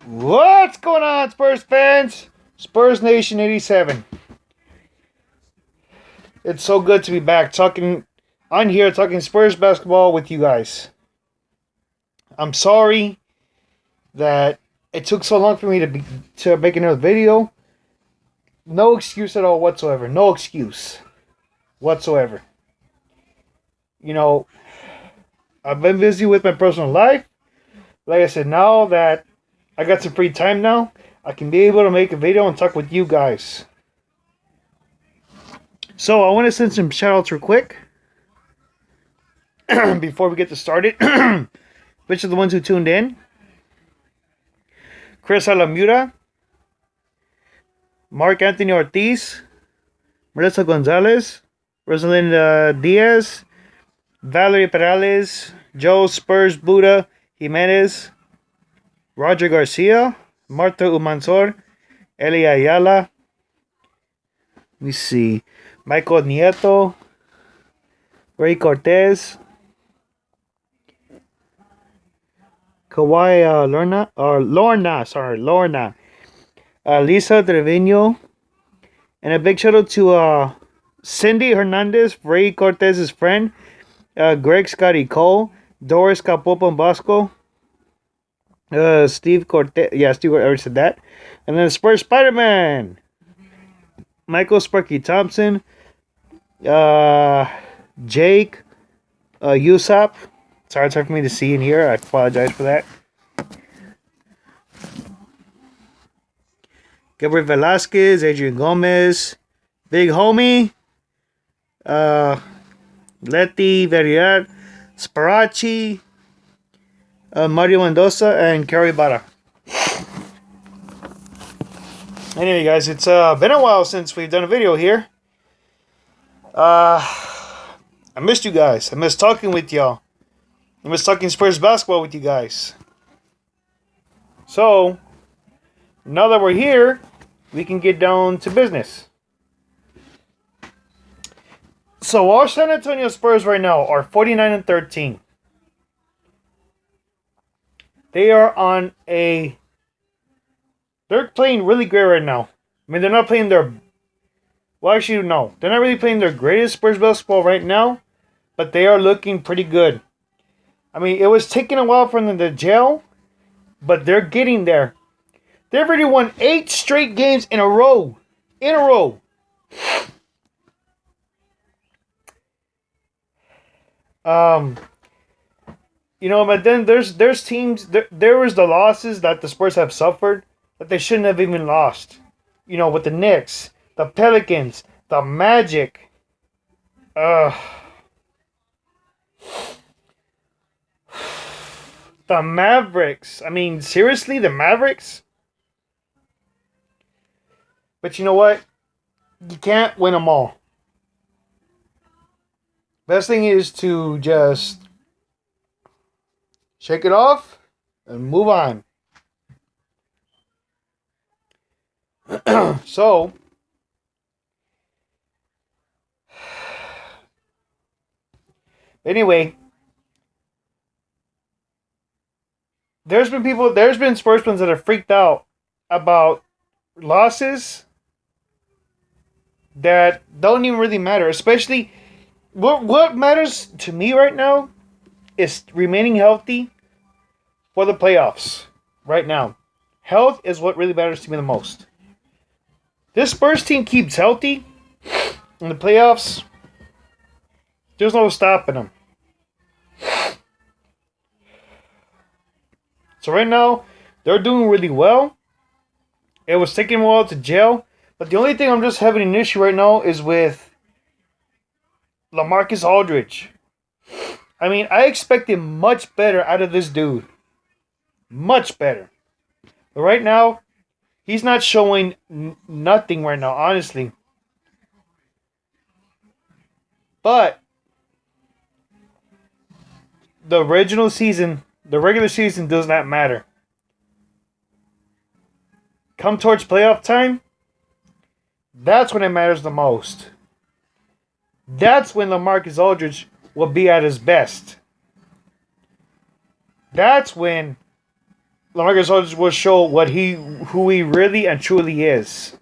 What's going on, Spurs fans? Spurs Nation 87. It's so good to be back talking on here talking Spurs basketball with you guys. I'm sorry that it took so long for me to make another video. No excuse at all whatsoever. No excuse whatsoever. You know, I've been busy with my personal life. Like I said, now that I got some free time now, I can be able to make a video and talk with you guys. So I want to send some shout outs real quick before we get this started. Which are the ones who tuned in? Chris Alamura, Mark Anthony Ortiz, Melissa Gonzalez, Rosalinda Diaz, Valerie Perales, Joe Spurs Buda Jimenez, Roger Garcia, Marta Umansor, Eli Ayala. Let me see. Michael Nieto, Ray Cortez, Kawhi Lorna, Lisa Trevino, and a big shout out to Cindy Hernandez, Ray Cortez's friend, Greg Scotty Cole, Doris Capopan Bosco, Steve Cortez. Yeah, Steve, I already said that. And then Spurs Spider-Man, Michael Sparky Thompson, Jake, Usap. Sorry, it's hard for me to see in here. I apologize for that. Gabriel Velasquez, Adrian Gomez, Big Homie, Letty Verrier, Sparachi, Mario Mendoza, and Kerry Barra. Anyway, guys, it's been a while since we've done a video here. I missed you guys. I missed talking with y'all. I missed talking Spurs basketball with you guys. So, now that we're here, we can get down to business. So, our San Antonio Spurs right now are 49-13. They are on a... They're playing really great right now. I mean, they're not playing their... Well, actually, no. They're not really playing their greatest Spurs basketball right now. But they are looking pretty good. I mean, it was taking a while for them to gel. But they're getting there. They've already won 8 straight games in a row. In a row. You know, but then there's teams... There was the losses that the Spurs have suffered that they shouldn't have even lost. You know, with the Knicks, the Pelicans, the Magic. The Mavericks. I mean, seriously, the Mavericks? But you know what? You can't win them all. Best thing is to just shake it off and move on. So, anyway, there's been Spurs fans that are freaked out about losses that don't even really matter. Especially, what matters to me right now is remaining healthy for the playoffs. Right now, health is what really matters to me the most. This Spurs team keeps healthy in the playoffs. There's no stopping them. So right now, they're doing really well. It was taking a while to gel. But the only thing I'm just having an issue right now is with LaMarcus Aldridge. I mean, I expected much better out of this dude. Much better. But right now, he's not showing nothing right now, honestly. But the regular season does not matter. Come towards playoff time, that's when it matters the most. That's when LaMarcus Aldridge will be at his best. That's when LaMarcus Aldridge will show who he really and truly is.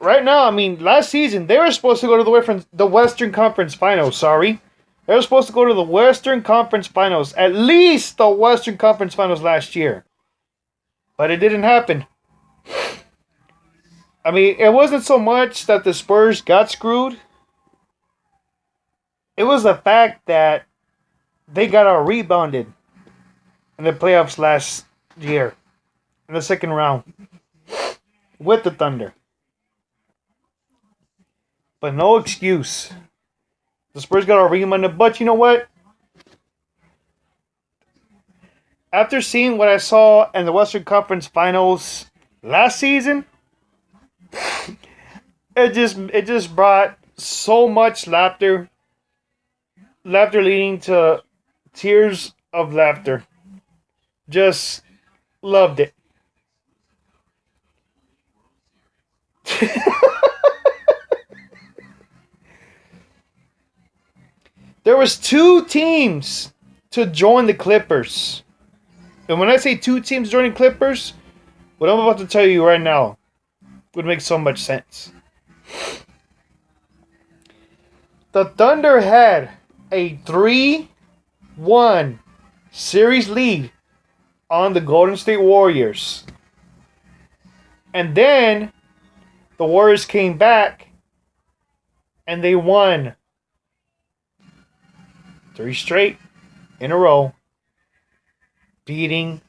Right now, I mean, last season they were supposed to go to the Western Conference Finals. Sorry, they were supposed to go to the Western Conference Finals, at least the Western Conference Finals last year, but it didn't happen. I mean, it wasn't so much that the Spurs got screwed. It was the fact that they got out rebounded in the playoffs last year in the second round with the Thunder. But no excuse. The Spurs got out rebounded, but you know what? After seeing what I saw in the Western Conference Finals last season, it just brought so much laughter leading to tears of laughter. Just loved it. There was two teams to join the Clippers. And when I say two teams joining Clippers, what I'm about to tell you right now would make so much sense. The Thunder had a 3-1 series lead on the Golden State Warriors. And then the Warriors came back and they won 3 straight in a row, beating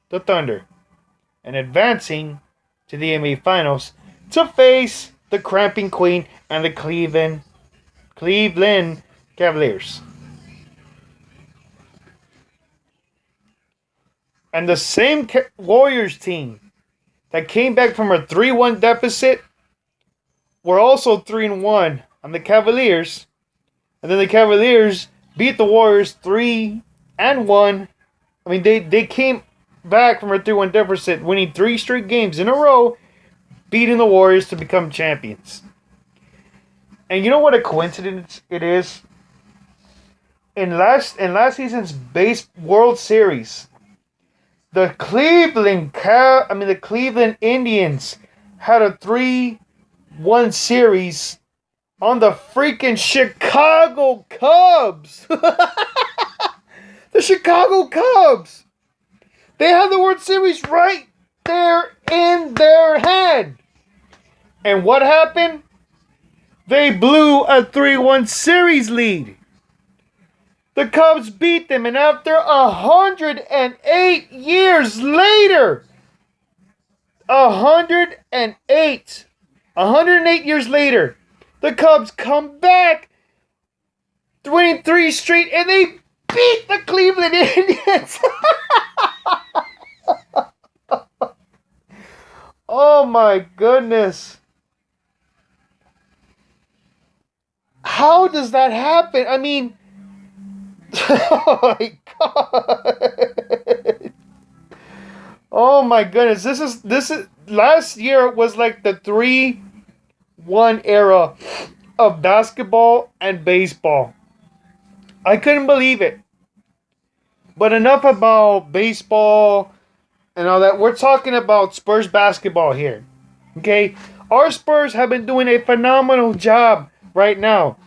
the Thunder and advancing to the NBA Finals to face the Cramping Queen and the Cleveland Cavaliers. And the same Warriors team that came back from a 3-1 deficit were also 3-1 on the Cavaliers. And then the Cavaliers beat the Warriors 3-1. I mean, they came back from a 3-1 deficit, winning 3 straight games in a row, beating the Warriors to become champions. And you know what a coincidence it is? In last season's World Series, the Cleveland Indians had a 3-1 series on the freaking Chicago Cubs. The Chicago Cubs. They had the World Series right there in their hand. And what happened? They blew a 3-1 series lead. The Cubs beat them, and after 108 years later, 108 years later, the Cubs come back, winning 3 straight, and they beat the Cleveland Indians. Oh my goodness. How does that happen? I mean, oh my God. Oh my goodness. This is last year was like the 3-1 era of basketball and baseball. I couldn't believe it. But enough about baseball and all that. We're talking about Spurs basketball here. Okay? Our Spurs have been doing a phenomenal job right now.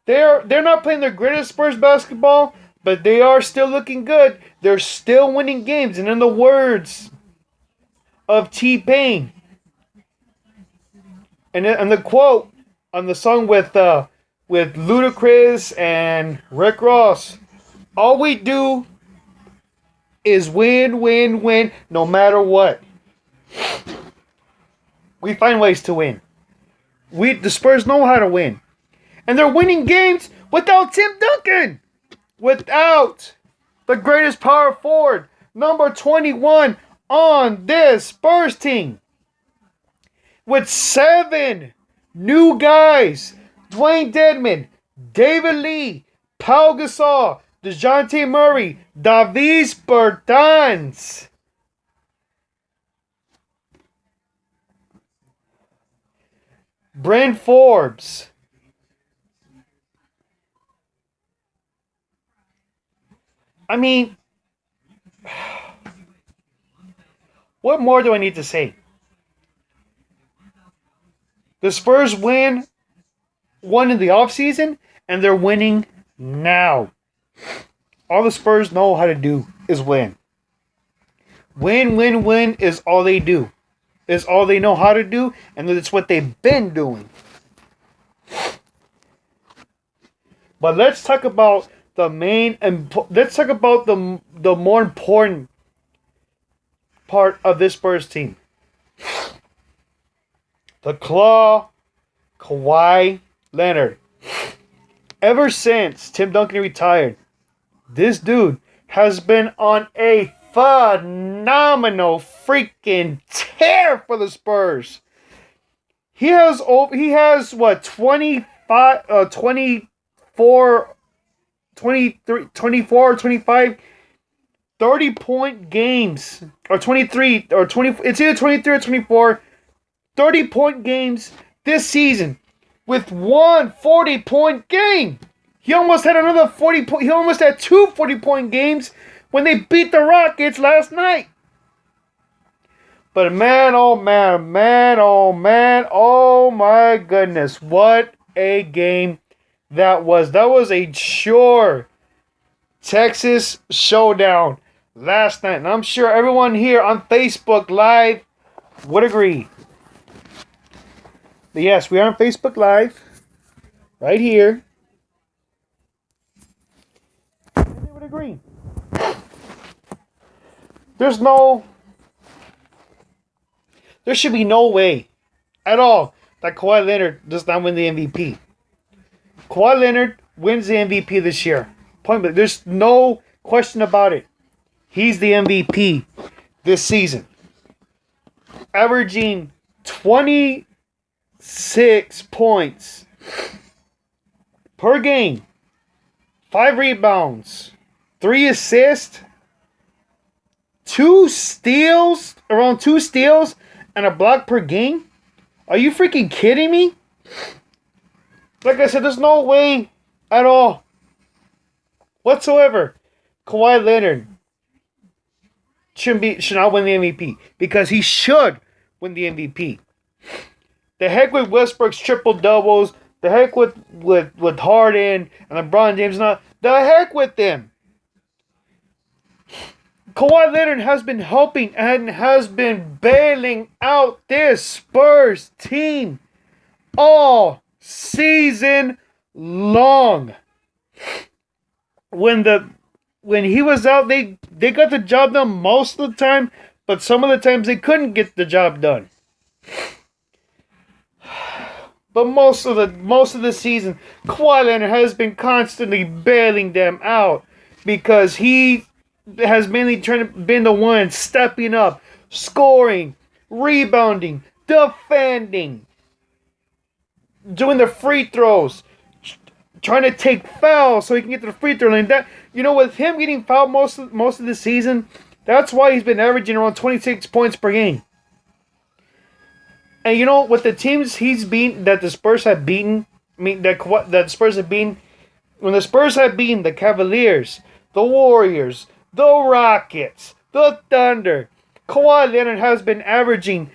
They're not playing their greatest Spurs basketball, but they are still looking good. They're still winning games. And in the words of T-Pain, and the quote on the song with Ludacris and Rick Ross, all we do is win, win, win, no matter what. We find ways to win. The Spurs know how to win. And they're winning games without Tim Duncan. Without the greatest power forward, number 21 on this Spurs team. With 7 new guys. Dwayne Dedmon, David Lee, Pau Gasol, DeJounte Murray, Davis Bertans. Bryn Forbes. I mean, What more do I need to say? The Spurs won in the offseason, and they're winning now. All the Spurs know how to do is win. Win, win, win is all they do. Is all they know how to do, and it's what they've been doing. But let's talk about the main and let's talk about the more important part of this Spurs team. The Claw, Kawhi Leonard. Ever since Tim Duncan retired, this dude has been on a phenomenal freaking tear for the Spurs. He has what 25 24 23 24 or 25 30-point games or 23 or 20, it's either 23 or 24 30-point games this season with one 40-point game. He almost had another 40 point. He almost had two 40-point games when they beat the Rockets last night. But man, oh man, oh my goodness, what a game that was. That was a sure Texas showdown last night. And I'm sure everyone here on Facebook Live would agree. But yes, we are on Facebook Live right here. And they would agree. There should be no way at all that Kawhi Leonard does not win the MVP. Kawhi Leonard wins the MVP this year. Point blank. There's no question about it. He's the MVP this season. Averaging 26 points per game. 5 rebounds. 3 assists. 2 steals. Around 2 steals. And a block per game? Are you freaking kidding me? Like I said, there's no way at all whatsoever Kawhi Leonard should not win the MVP. Because he should win the MVP. The heck with Westbrook's triple doubles. The heck with Harden and LeBron James. The heck with them. Kawhi Leonard has been helping and has been bailing out this Spurs team all season long. When he was out, they got the job done most of the time, but some of the times they couldn't get the job done. But most of the season, Kawhi Leonard has been constantly bailing them out because he has mainly been the one stepping up, scoring, rebounding, defending, doing the free throws, trying to take fouls so he can get to the free throw line. That, with him getting fouled most of the season, that's why he's been averaging around 26 points per game. And with the teams he's beaten, that the Spurs have beaten, that the Spurs have beaten, when the Spurs have beaten the Cavaliers, the Warriors, the Rockets, the Thunder, Kawhi Leonard has been averaging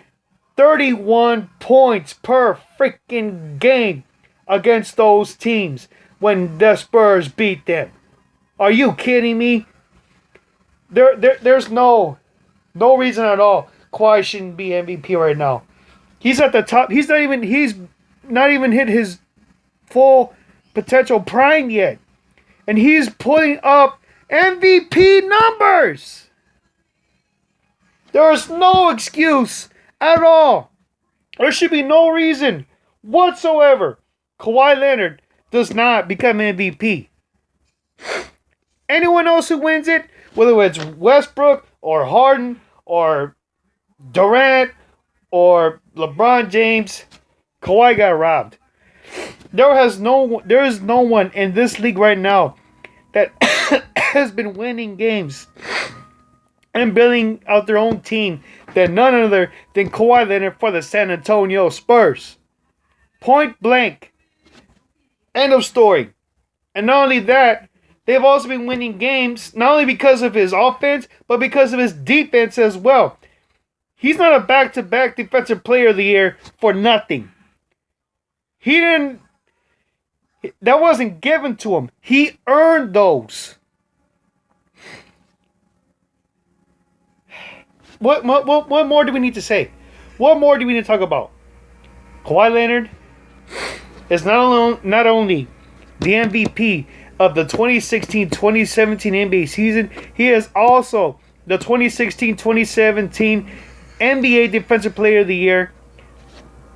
31 points per freaking game against those teams when the Spurs beat them. Are you kidding me? There's no reason at all Kawhi shouldn't be MVP right now. He's at the top. He's not even hit his full potential prime yet. And he's putting up MVP numbers. There is no excuse at all. There should be no reason whatsoever Kawhi Leonard does not become MVP. Anyone else who wins it, whether it's Westbrook or Harden or Durant or LeBron James, Kawhi got robbed. There is no one in this league right now that has been winning games and building out their own team than none other than Kawhi Leonard for the San Antonio Spurs. Point blank. End of story. And not only that, they've also been winning games not only because of his offense, but because of his defense as well. He's not a back-to-back Defensive Player of the Year for nothing. He didn't. That wasn't given to him. He earned those. What more do we need to say? What more do we need to talk about? Kawhi Leonard is not only the MVP of the 2016-2017 NBA season, he is also the 2016-2017 NBA Defensive Player of the Year,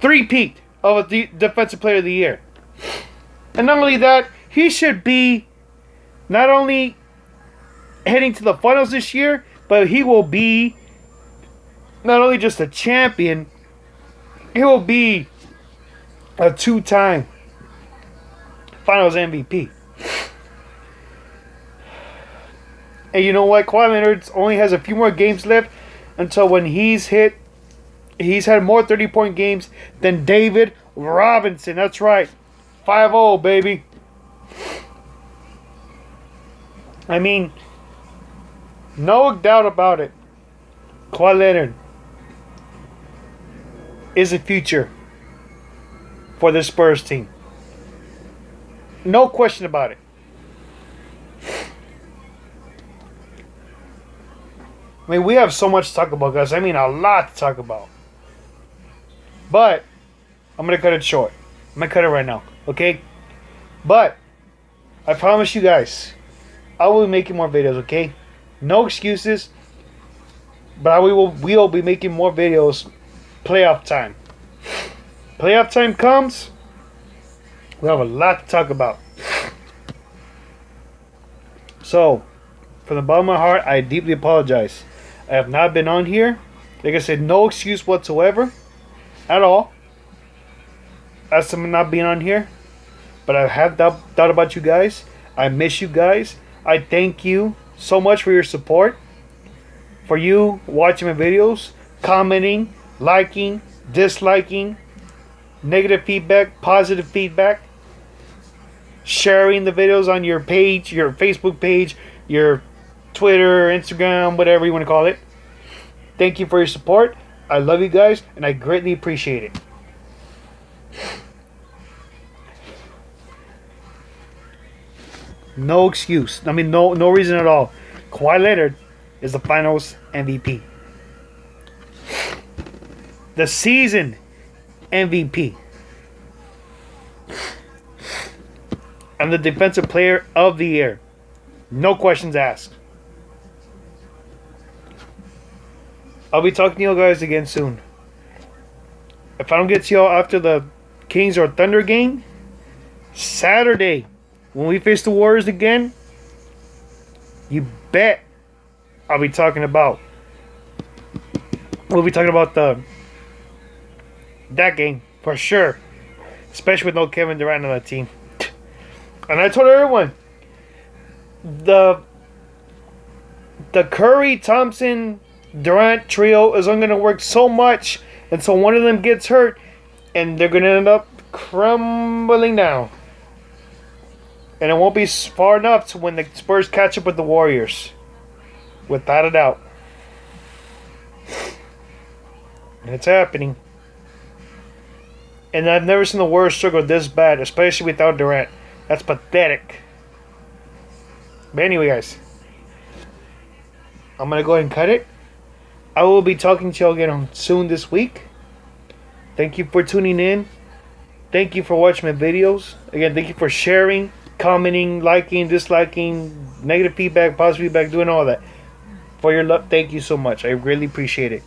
three-peat of a Defensive Player of the Year. And not only that, he should be not only heading to the finals this year, but he will be not only just a champion, he will be a two-time finals MVP. And you know what? Kawhi Leonard only has a few more games left until when he's had more 30-point games than David Robinson. That's right. 5-0, baby. I mean, no doubt about it. Kawhi Leonard is the future for the Spurs team. No question about it. I mean, we have so much to talk about, guys. I mean, a lot to talk about. But I'm going to cut it short. I'm going to cut it right now. Okay? But I promise you guys, I will be making more videos, okay? No excuses. But we will be making more videos playoff time. Playoff time comes, we have a lot to talk about. So, from the bottom of my heart, I deeply apologize. I have not been on here. Like I said, no excuse whatsoever at all as to not being on here. But I have thought about you guys. I miss you guys. I thank you so much for your support. For you watching my videos, commenting, liking, disliking, negative feedback, positive feedback, sharing the videos on your page, your Facebook page, your Twitter, Instagram, whatever you want to call it. Thank you for your support. I love you guys, and I greatly appreciate it. No excuse. I mean, no reason at all. Kawhi Leonard is the finals MVP. The season MVP. And the Defensive Player of the Year. No questions asked. I'll be talking to you guys again soon. If I don't get to y'all after the Kings or Thunder game, Saturday, when we face the Warriors again, you bet I'll be talking about. We'll be talking about that game for sure, especially with no Kevin Durant on that team. And I told everyone, the Curry, Thompson, Durant trio is only going to work so much until one of them gets hurt, and they're going to end up crumbling down. And it won't be far enough to when the Spurs catch up with the Warriors. Without a doubt. And it's happening. And I've never seen the Warriors struggle this bad, especially without Durant. That's pathetic. But anyway, guys, I'm going to go ahead and cut it. I will be talking to you again soon this week. Thank you for tuning in. Thank you for watching my videos. Again, thank you for sharing, commenting, liking, disliking, negative feedback, positive feedback, doing all that. For your love, thank you so much. I really appreciate it.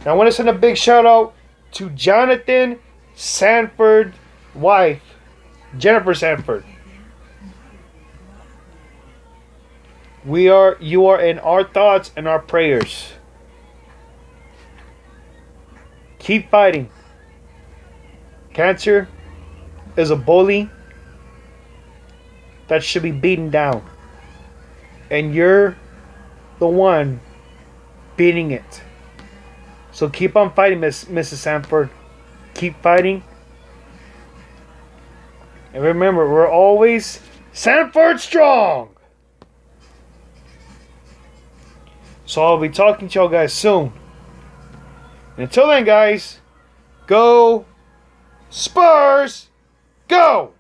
Now, I want to send a big shout out to Jonathan Sanford's wife, Jennifer Sanford. You are in our thoughts and our prayers. Keep fighting. Cancer is a bully that should be beaten down. And you're the one beating it. So keep on fighting, Mrs. Sanford. Keep fighting. And remember, we're always Sanford strong. So I'll be talking to y'all guys soon. And until then, guys, go Spurs, go!